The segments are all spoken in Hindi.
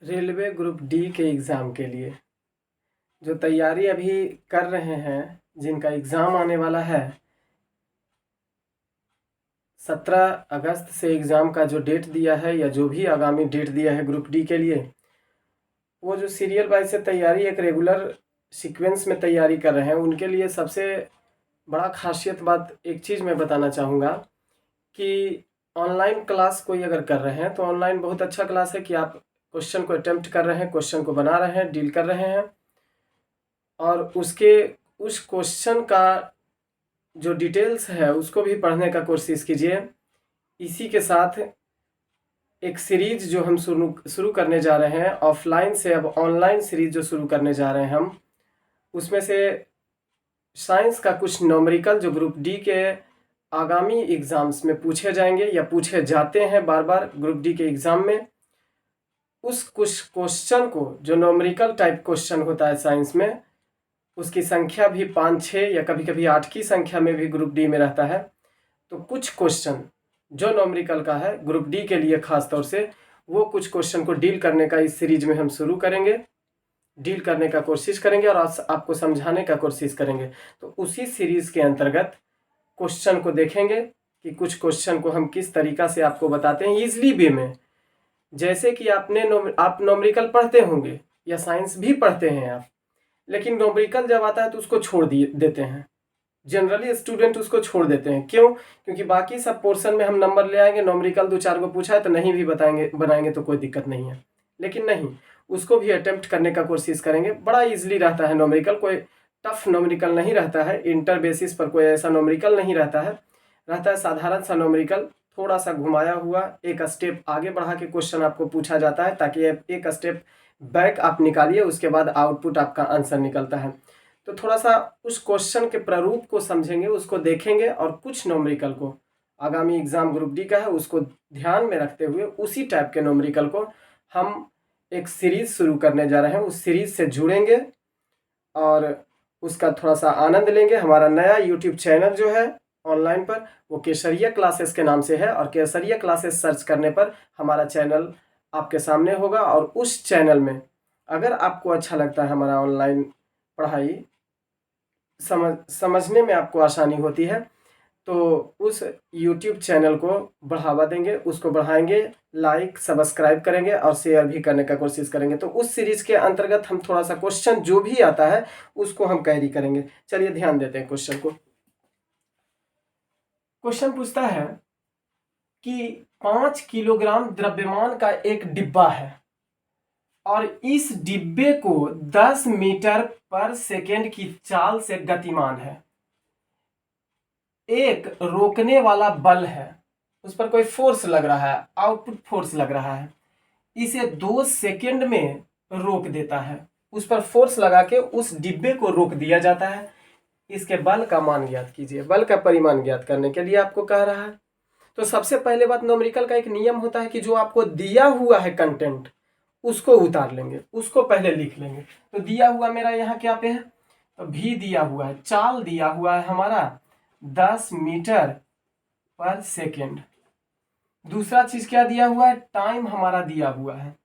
रेलवे ग्रुप डी के एग्ज़ाम के लिए जो तैयारी अभी कर रहे हैं, जिनका एग्ज़ाम आने वाला है 17 अगस्त से एग्ज़ाम का जो डेट दिया है या जो भी आगामी डेट दिया है ग्रुप डी के लिए, वो जो सीरियल वाइज से तैयारी एक रेगुलर सीक्वेंस में तैयारी कर रहे हैं, उनके लिए सबसे बड़ा खासियत बात एक चीज़ मैं बताना चाहूँगा कि ऑनलाइन क्लास कोई अगर कर रहे हैं तो ऑनलाइन बहुत अच्छा क्लास है कि आप क्वेश्चन को अटेम्प्ट कर रहे हैं, क्वेश्चन को बना रहे हैं, डील कर रहे हैं और उस क्वेश्चन का जो डिटेल्स है उसको भी पढ़ने का कोशिश कीजिए। इसी के साथ एक सीरीज जो हम शुरू करने जा रहे हैं, ऑफलाइन से अब ऑनलाइन सीरीज जो शुरू करने जा रहे हैं हम, उसमें से साइंस का कुछ न्यूमेरिकल जो ग्रुप डी के आगामी एग्ज़ाम्स में पूछे जाएंगे या पूछे जाते हैं बार बार ग्रुप डी के एग्ज़ाम में, उस कुछ क्वेश्चन को जो न्यूमेरिकल टाइप क्वेश्चन होता है साइंस में, उसकी संख्या भी 5-6 या कभी कभी 8 की संख्या में भी ग्रुप डी में रहता है। तो कुछ क्वेश्चन जो न्यूमेरिकल का है ग्रुप डी के लिए ख़ास तौर से, वो कुछ क्वेश्चन को डील करने का इस सीरीज में हम शुरू करेंगे, डील करने का कोशिश करेंगे और आपको समझाने का कोशिश करेंगे। तो उसी सीरीज़ के अंतर्गत क्वेश्चन को देखेंगे कि कुछ क्वेश्चन को हम किस तरीक़ा से आपको बताते हैं ईजिली वे में। जैसे कि आप न्यूमेरिकल पढ़ते होंगे या साइंस भी पढ़ते हैं आप, लेकिन न्यूमेरिकल जब आता है तो उसको छोड़ देते हैं। जनरली स्टूडेंट उसको छोड़ देते हैं। क्यों? क्योंकि बाकी सब पोर्शन में हम नंबर ले आएंगे, न्यूमेरिकल 2-4 को पूछा है तो नहीं भी बनाएंगे तो कोई दिक्कत नहीं है। लेकिन नहीं, उसको भी अटेम्प्ट करने का कोशिश करेंगे। बड़ा ईजिली रहता है न्यूमेरिकल, कोई टफ न्यूमेरिकल नहीं रहता है। इंटर बेसिस पर कोई ऐसा न्यूमेरिकल नहीं रहता है साधारण सा न्यूमेरिकल, थोड़ा सा घुमाया हुआ, एक स्टेप आगे बढ़ा के क्वेश्चन आपको पूछा जाता है ताकि एक स्टेप बैक आप निकालिए, उसके बाद आउटपुट आपका आंसर निकलता है। तो थोड़ा सा उस क्वेश्चन के प्रारूप को समझेंगे, उसको देखेंगे और कुछ न्यूमेरिकल को, आगामी एग्जाम ग्रुप डी का है, उसको ध्यान में रखते हुए उसी टाइप के न्यूमेरिकल को हम एक सीरीज शुरू करने जा रहे हैं। उस सीरीज से जुड़ेंगे और उसका थोड़ा सा आनंद लेंगे। हमारा नया यूट्यूब चैनल जो है ऑनलाइन पर, वो केसरिया क्लासेस के नाम से है और केसरिया क्लासेस सर्च करने पर हमारा चैनल आपके सामने होगा। और उस चैनल में अगर आपको अच्छा लगता है, हमारा ऑनलाइन पढ़ाई समझने में आपको आसानी होती है, तो उस YouTube चैनल को बढ़ावा देंगे, उसको बढ़ाएंगे, लाइक सब्सक्राइब करेंगे और शेयर भी करने का कोशिश करेंगे। तो उस सीरीज के अंतर्गत हम थोड़ा सा क्वेश्चन जो भी आता है उसको हम कैरी करेंगे। चलिए ध्यान देते हैं क्वेश्चन को। क्वेश्चन पूछता है कि 5 किलोग्राम द्रव्यमान का एक डिब्बा है और इस डिब्बे को 10 मीटर पर सेकेंड की चाल से गतिमान है। एक रोकने वाला बल है, उस पर कोई फोर्स लग रहा है, आउटपुट फोर्स लग रहा है, इसे 2 सेकेंड में रोक देता है। उस पर फोर्स लगा के उस डिब्बे को रोक दिया जाता है। इसके बल का मान ज्ञात कीजिए। बल का परिमाण ज्ञात करने के लिए आपको कह रहा है। तो सबसे पहले बात, न्यूमेरिकल का एक नियम होता है कि जो आपको दिया हुआ है कंटेंट, उसको उतार लेंगे, उसको पहले लिख लेंगे। तो दिया हुआ मेरा यहाँ क्या पे है, तो भी दिया हुआ है, चाल दिया हुआ है हमारा 10 मीटर पर सेकेंड। दूसरा चीज क्या दिया हुआ है, टाइम हमारा दिया हुआ है।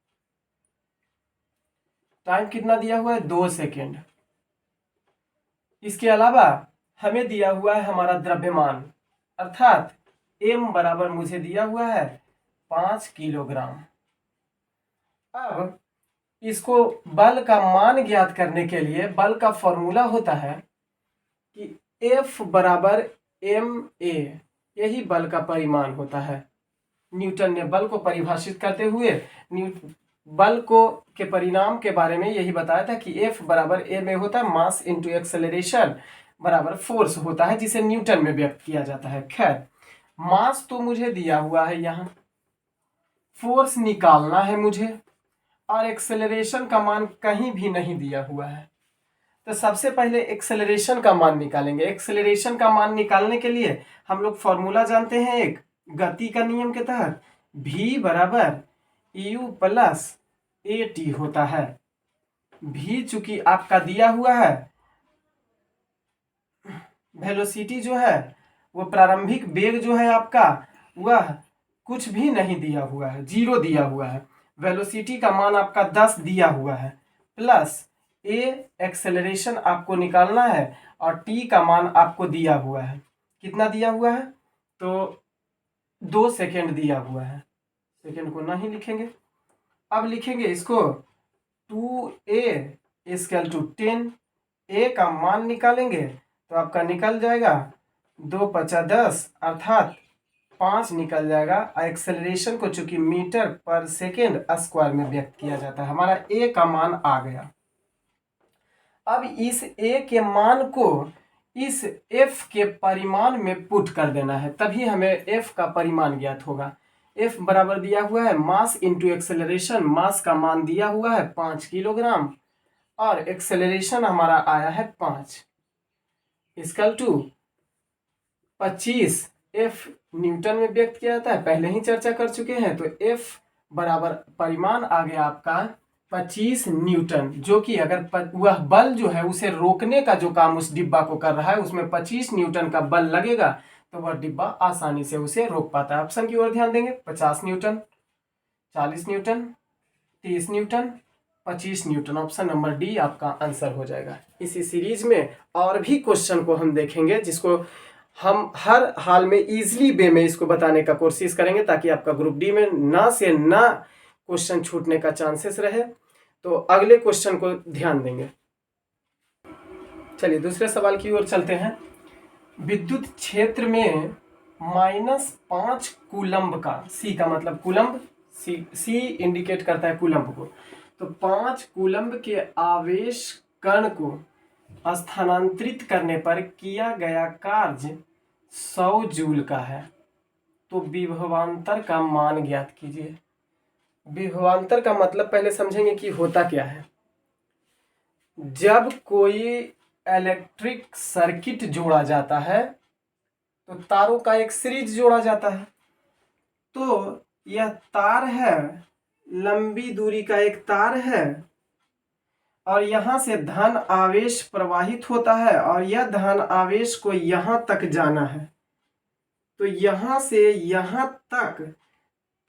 टाइम कितना दिया हुआ है, 2 सेकेंड। इसके अलावा हमें दिया हुआ है हमारा द्रव्यमान, अर्थात m बराबर मुझे दिया हुआ है 5 किलोग्राम। अब इसको बल का मान ज्ञात करने के लिए बल का फॉर्मूला होता है कि F बराबर ma, यही बल का परिमाण होता है। न्यूटन ने बल को परिभाषित करते हुए बल को के परिणाम के बारे में यही बताया था कि F बराबर ma होता है, मास इंटू एक्सेलरेशन बराबर फोर्स होता है, जिसे न्यूटन में व्यक्त किया जाता है। खैर, मास तो मुझे दिया हुआ है, यहाँ फोर्स निकालना है मुझे, और एक्सेलरेशन का मान कहीं भी नहीं दिया हुआ है। तो सबसे पहले एक्सेलरेशन का मान निकालेंगे। एक्सेलरेशन का मान निकालने के लिए हम लोग फॉर्मूला जानते हैं, एक गति का नियम के तहत v बराबर u प्लस at होता है। v चूंकि आपका दिया हुआ है, वेलोसिटी जो है वो प्रारंभिक वेग जो है आपका, वह कुछ भी नहीं दिया हुआ है, 0 दिया हुआ है। वेलोसिटी का मान आपका 10 दिया हुआ है, प्लस ए एक्सेलरेशन आपको निकालना है और टी का मान आपको दिया हुआ है। कितना दिया हुआ है? तो 2 सेकेंड दिया हुआ है, सेकेंड को नहीं लिखेंगे। अब लिखेंगे इसको 2a इक्वल टू 10, ए का मान निकालेंगे तो आपका निकल जाएगा 2 पचा 10 अर्थात 5 निकल जाएगा। एक्सेलरेशन को चूंकि मीटर पर सेकेंड स्क्वायर में व्यक्त किया जाता है, हमारा ए का मान आ गया। अब इस ए के मान को इस एफ के परिमाण में पुट कर देना है, तभी हमें एफ का परिमाण ज्ञात होगा। एफ बराबर दिया हुआ है मास इंटू एक्सेलरेशन, मास का मान दिया हुआ है 5 किलोग्राम और एक्सेलरेशन हमारा आया है 5 इक्वल टू 25। एफ न्यूटन में व्यक्त किया जाता है, पहले ही चर्चा कर चुके हैं। तो एफ बराबर परिमाण आ गया आपका 25 न्यूटन, जो कि अगर वह बल जो है उसे रोकने का जो काम उस डिब्बा को कर रहा है, उसमें 25 न्यूटन का बल लगेगा तो वह डिब्बा आसानी से उसे रोक पाता है। ऑप्शन की ओर ध्यान देंगे, 50 Newton, 40 Newton, 30 Newton, 25 Newton. Option number D आपका आंसर हो जाएगा। इसी सीरीज में और भी क्वेश्चन को हम देखेंगे, जिसको हम हर हाल में इजीली वे में इसको बताने का कोशिश करेंगे, ताकि आपका ग्रुप डी में ना से ना क्वेश्चन छूटने का चांसेस रहे। तो अगले क्वेश्चन को ध्यान देंगे। चलिए दूसरे सवाल की ओर चलते हैं। विद्युत क्षेत्र में -5 कूलम्ब का, सी का मतलब कूलम्ब, सी इंडिकेट करता है कूलम्ब को, तो 5 कूलम्ब के आवेश कण को स्थानांतरित करने पर किया गया कार्य 100 जूल का है। तो विभवांतर का मान ज्ञात कीजिए। विभवांतर का मतलब पहले समझेंगे कि होता क्या है। जब कोई इलेक्ट्रिक सर्किट जोड़ा जाता है तो तारों का एक सीरीज जोड़ा जाता है। तो यह तार है, लंबी दूरी का एक तार है और यहां से धन आवेश प्रवाहित होता है और यह धन आवेश को यहां तक जाना है। तो यहां से यहां तक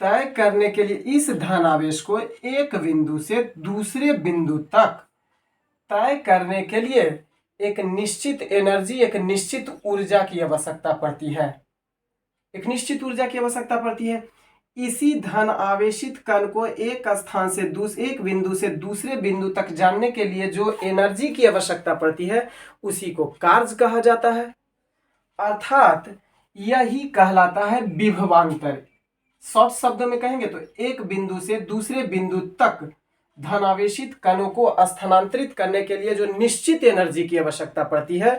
तय करने के लिए इस धन आवेश को एक बिंदु से दूसरे बिंदु तक तय करने के लिए एक निश्चित एनर्जी, एक निश्चित ऊर्जा की आवश्यकता पड़ती है। एक निश्चित ऊर्जा की आवश्यकता पड़ती है। इसी धन आवेशित कण को एक स्थान से एक बिंदु से दूसरे बिंदु तक जाने के लिए जो एनर्जी की आवश्यकता पड़ती है उसी को कार्य कहा जाता है, अर्थात यही कहलाता है विभवांतर। शॉर्ट शब्दों में कहेंगे तो एक बिंदु से दूसरे बिंदु तक धनावेशित कणों को स्थानांतरित करने के लिए जो निश्चित एनर्जी की आवश्यकता पड़ती है,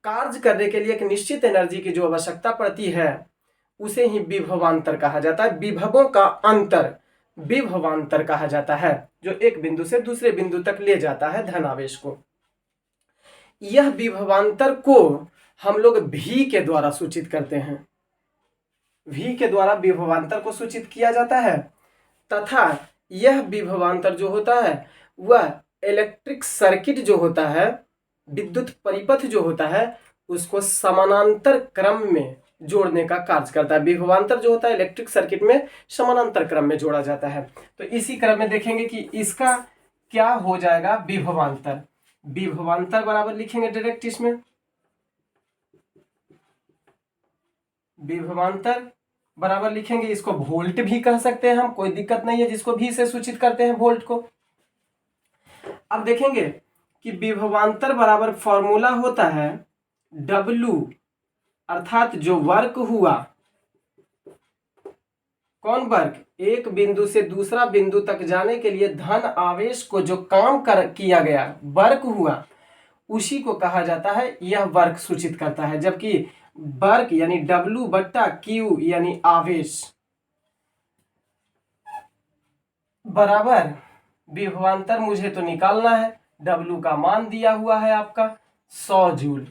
कार्य करने के लिए एक निश्चित एनर्जी की जो आवश्यकता पड़ती है, उसे ही विभवांतर कहा जाता है। विभवों का अंतर विभवांतर कहा जाता है, जो एक बिंदु से दूसरे बिंदु तक ले जाता है धनावेश को। यह विभवांतर को हम लोग भी के द्वारा सूचित करते हैं। भी के द्वारा विभवांतर को सूचित किया जाता है तथा यह विभवांतर जो होता है वह इलेक्ट्रिक सर्किट जो होता है, विद्युत परिपथ जो होता है, उसको समानांतर क्रम में जोड़ने का कार्य करता है। विभवांतर जो होता है इलेक्ट्रिक सर्किट में समानांतर क्रम में जोड़ा जाता है। तो इसी क्रम में देखेंगे कि इसका क्या हो जाएगा विभवांतर। विभवांतर बराबर लिखेंगे डायरेक्ट इसमें, विभवांतर बराबर लिखेंगे, इसको वोल्ट भी कह सकते हैं हम, कोई दिक्कत नहीं है, जिसको भी से सूचित करते हैं वोल्ट को। अब देखेंगे कि विभवांतर बराबर फॉर्मूला होता है W, अर्थात जो वर्क हुआ, कौन वर्क, एक बिंदु से दूसरा बिंदु तक जाने के लिए धन आवेश को जो काम किया गया वर्क हुआ, उसी को कहा जाता है, यह वर्क सूचित करता है। जबकि वर्क यानी W/Q यानी आवेश बराबर विभवांतर मुझे तो निकालना है, W का मान दिया हुआ है आपका 100 जूल,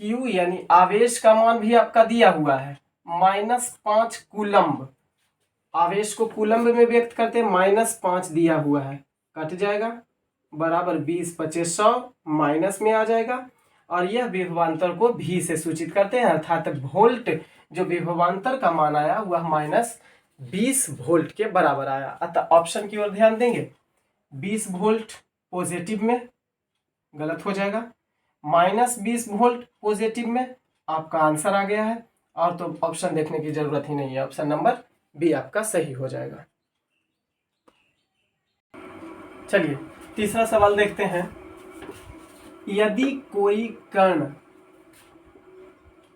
Q यानी आवेश का मान भी आपका दिया हुआ है -5 कूलम्ब, आवेश को कूलम्ब में व्यक्त करते हैं, -5 दिया हुआ है, कट जाएगा, बराबर 20/100 माइनस में आ जाएगा। और यह विभवांतर को भी से सूचित करते हैं, अर्थात वोल्ट जो विभवांतर का मान आया वह 20 वोल्ट के बराबर आया। अतः ऑप्शन की ओर ध्यान देंगे, 20 वोल्ट पॉजिटिव में गलत हो जाएगा, -20 वोल्ट पॉजिटिव में आपका आंसर आ गया है, और तो ऑप्शन देखने की जरूरत ही नहीं है, ऑप्शन नंबर बी आपका सही हो जाएगा। चलिए तीसरा सवाल देखते हैं। यदि कोई कण,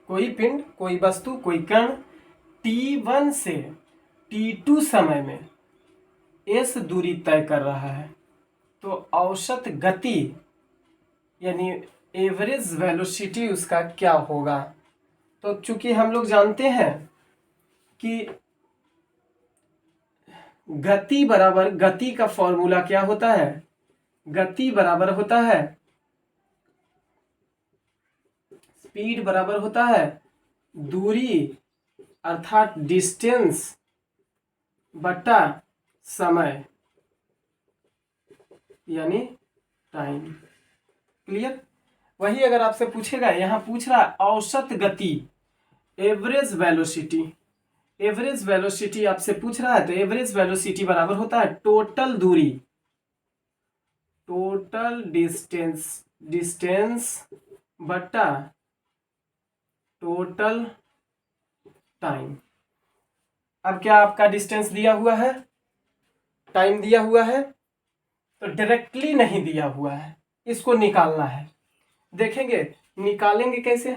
कोई पिंड, कोई वस्तु, कोई कण t1 से t2 समय में s दूरी तय कर रहा है, तो औसत गति यानी एवरेज वेलोसिटी उसका क्या होगा। तो चूंकि हम लोग जानते हैं कि गति बराबर, गति का फॉर्मूला क्या होता है, गति बराबर होता है स्पीड बराबर होता है दूरी अर्थात डिस्टेंस बटा समय यानी टाइम। क्लियर। वही अगर आपसे पूछेगा, यहां पूछ रहा है औसत गति, एवरेज वेलोसिटी, एवरेज वेलोसिटी आपसे पूछ रहा है, तो एवरेज वेलोसिटी बराबर होता है टोटल दूरी, टोटल डिस्टेंस, डिस्टेंस बटा टोटल टाइम। अब क्या आपका डिस्टेंस दिया हुआ है, टाइम दिया हुआ है, तो डायरेक्टली नहीं दिया हुआ है, इसको निकालना है। देखेंगे निकालेंगे कैसे।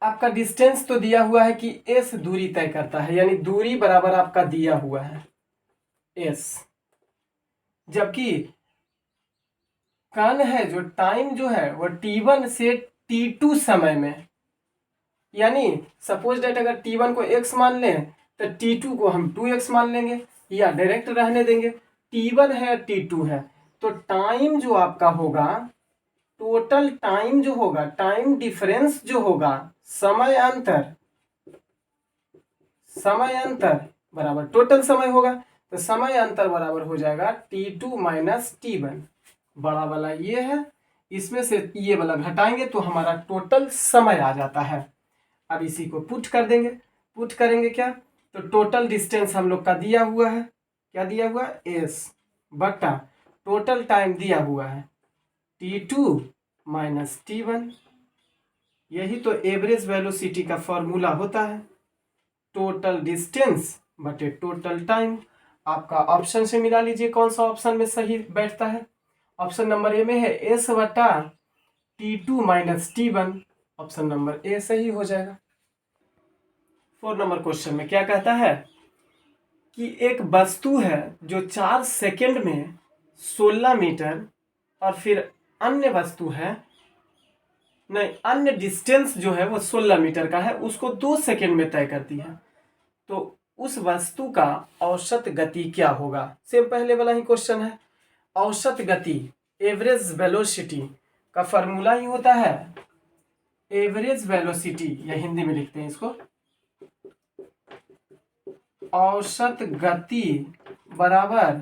आपका डिस्टेंस तो दिया हुआ है कि s दूरी तय करता है, यानी दूरी बराबर आपका दिया हुआ है s, जबकि कण है जो टाइम जो है वो t1 से t2 समय में, यानी सपोज डेट अगर t1 को x मान लें तो t2 को हम 2x मान लेंगे, या डायरेक्ट रहने देंगे। t1 है t2 है, तो टाइम जो आपका होगा, टोटल टाइम जो होगा, टाइम डिफरेंस जो होगा, समय अंतर, समय अंतर बराबर टोटल समय होगा, तो समय अंतर बराबर हो जाएगा t2 माइनस t1। बड़ा वाला ये है, इसमें से ये वाला घटाएंगे तो हमारा टोटल समय आ जाता है। अब इसी को पुट कर देंगे, पुट करेंगे क्या, तो टोटल डिस्टेंस हम लोग का दिया हुआ है, क्या दिया हुआ है s बटा टोटल टाइम दिया हुआ है t2 माइनस t1। यही तो एवरेज वेलोसिटी का फॉर्मूला होता है, टोटल डिस्टेंस बटे टोटल टाइम। आपका ऑप्शन से मिला लीजिए कौन सा ऑप्शन में सही बैठता है। ऑप्शन नंबर ए में है s बटा t2 minus t1, option number A सही हो जाएगा। 4 नंबर क्वेश्चन में क्या कहता है कि एक वस्तु है जो 4 सेकंड में 16 मीटर, और फिर अन्य वस्तु है, नहीं अन्य डिस्टेंस जो है वो 16 मीटर का है, उसको 2 सेकंड में तय करती है, तो उस वस्तु का औसत गति क्या होगा। सेम पहले वाला ही क्वेश्चन है। औसत गति, एवरेज वेलोसिटी का फॉर्मूला ही होता है एवरेज वेलोसिटी, या हिंदी में लिखते हैं इसको औसत गति बराबर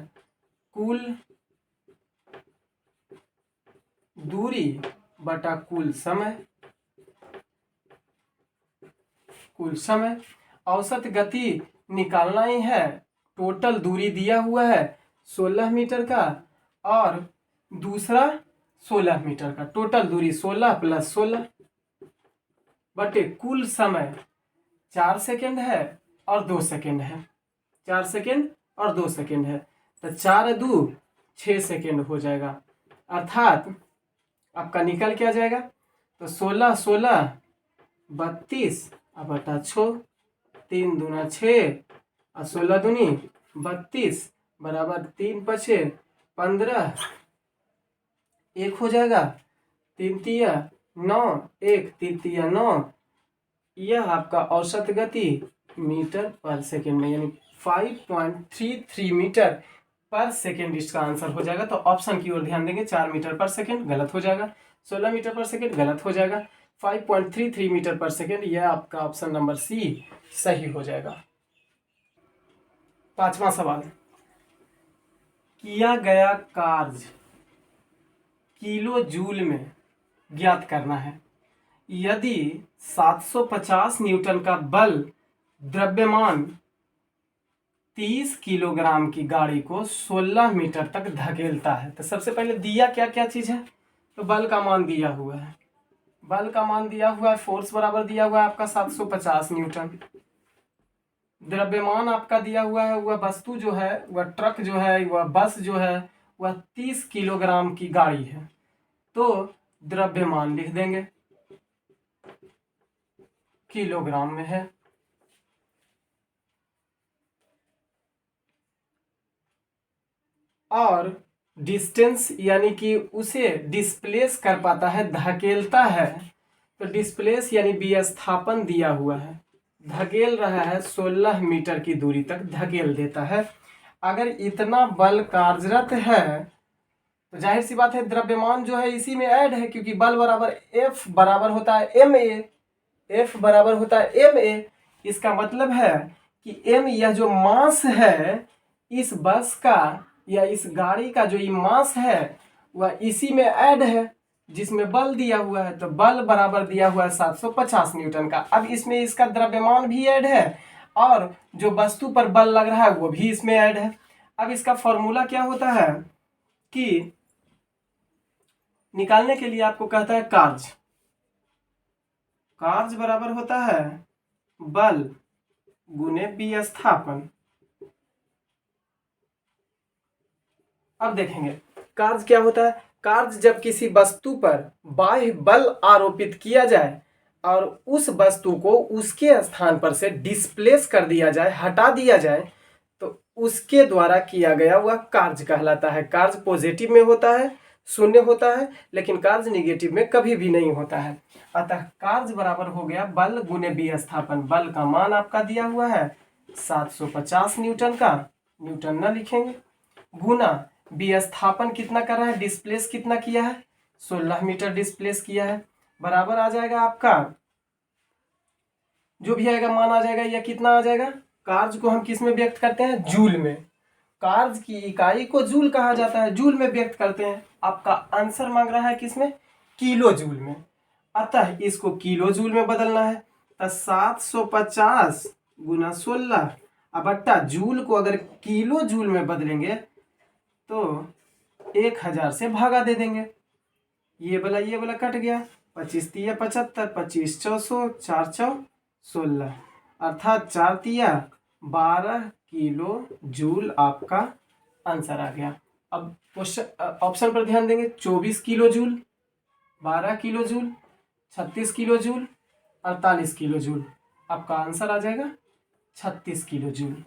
कुल दूरी बटा कुल समय, कुल समय। औसत गति निकालना ही है, टोटल दूरी दिया हुआ है 16 मीटर का, और दूसरा 16 मीटर का, टोटल दूरी 16 प्लस 16 बटे कुल समय 4 सेकेंड है और 2 सेकेंड है, 4 सेकेंड और 2 सेकेंड है, तो 4 2 6 सेकेंड हो जाएगा। अर्थात आपका निकल क्या जाएगा, तो 16 16 32 बटा 6, 3 दूना 6 और 16 दूनी 32 बराबर 3 पछे 15, 1 हो जाएगा, 3 तिया 9, 1 3 तिया 9। यह आपका औसत गति मीटर पर सेकेंड में, यानी 5.33 मीटर पर सेकेंड इसका आंसर हो जाएगा। तो ऑप्शन की ओर ध्यान देंगे, 4 मीटर पर सेकेंड गलत हो जाएगा, 16 मीटर पर सेकेंड गलत हो जाएगा, 5.33 मीटर पर सेकेंड, यह आपका ऑप्शन नंबर सी सही हो जाएगा। 5वां सवाल, किया गया कार्य किलो जूल में ज्ञात करना है। यदि 750 न्यूटन का बल द्रव्यमान 30 किलोग्राम की गाड़ी को 16 मीटर तक धकेलता है। तो सबसे पहले दिया क्या क्या चीज़ है, तो बल का मान दिया हुआ है, बल का मान दिया हुआ है, फोर्स बराबर दिया हुआ है आपका 750 न्यूटन। द्रव्यमान आपका दिया हुआ है, वह वस्तु जो है, वह ट्रक जो है, वह बस जो है, वह 30 किलोग्राम की गाड़ी है। तो द्रव्यमान लिख देंगे, किलोग्राम में है। और डिस्टेंस यानी कि उसे डिस्प्लेस कर पाता है, धकेलता है, तो डिस्प्लेस यानी विस्थापन दिया हुआ है, धकेल रहा है 16 मीटर की दूरी तक धकेल देता है। अगर इतना बल कार्यरत है तो जाहिर सी बात है द्रव्यमान जो है इसी में ऐड है, क्योंकि बल बराबर F बराबर होता है ma, F बराबर होता है ma। इसका मतलब है कि m यह जो मास है इस बस का या इस गाड़ी का, जो ये मास है वह इसी में ऐड है जिसमें बल दिया हुआ है। तो बल बराबर दिया हुआ है 750 न्यूटन का। अब इसमें इसका द्रव्यमान भी ऐड है और जो वस्तु पर बल लग रहा है वो भी इसमें ऐड है। अब इसका फॉर्मूला क्या होता है कि निकालने के लिए आपको कहता है कार्य, कार्य बराबर होता है बल गुने विस्थापन। अब देखेंगे कार्य क्या होता है। कार्य जब किसी वस्तु पर बाह्य बल आरोपित किया जाए और उस वस्तु को उसके स्थान पर से डिस्प्लेस कर दिया जाए, हटा दिया जाए, तो उसके द्वारा किया गया वह कार्य कहलाता है। कार्य पॉजिटिव में होता है, शून्य होता है, लेकिन कार्य निगेटिव में कभी भी नहीं होता है। अतः कार्य बराबर हो गया बल गुने विस्थापन। बल का मान आपका दिया हुआ है 750 न्यूटन का, न्यूटन ना लिखेंगे, गुना विस्थापन कितना कर रहा है, डिस्प्लेस कितना किया है, 16 मीटर डिस्प्लेस किया है, बराबर आ जाएगा आपका जो भी आएगा मान आ जाएगा। यह कितना आ जाएगा, कार्य को हम किस में व्यक्त करते हैं, जूल में। कार्य की इकाई को जूल कहा जाता है, जूल में व्यक्त करते हैं। आपका आंसर मांग रहा है किसमें, किलो जूल में। अतः इसको किलो जूल में बदलना है। तो 750 गुना 16 अब बट्टा जूल को अगर किलो जूल में बदलेंगे तो 1000 से भागा दे देंगे। ये वाला कट गया, 25 तिया 75, 25 चौसौ, 4 चौ 16, अर्थात 4 तिया 12 किलो जूल आपका आंसर आ गया। अब क्वेश्चन ऑप्शन पर ध्यान देंगे, 24 kilo joule, 12 kilo joule, 36 kilo joule, 48 kilo joule. आपका आंसर आ जाएगा 36 किलो जूल।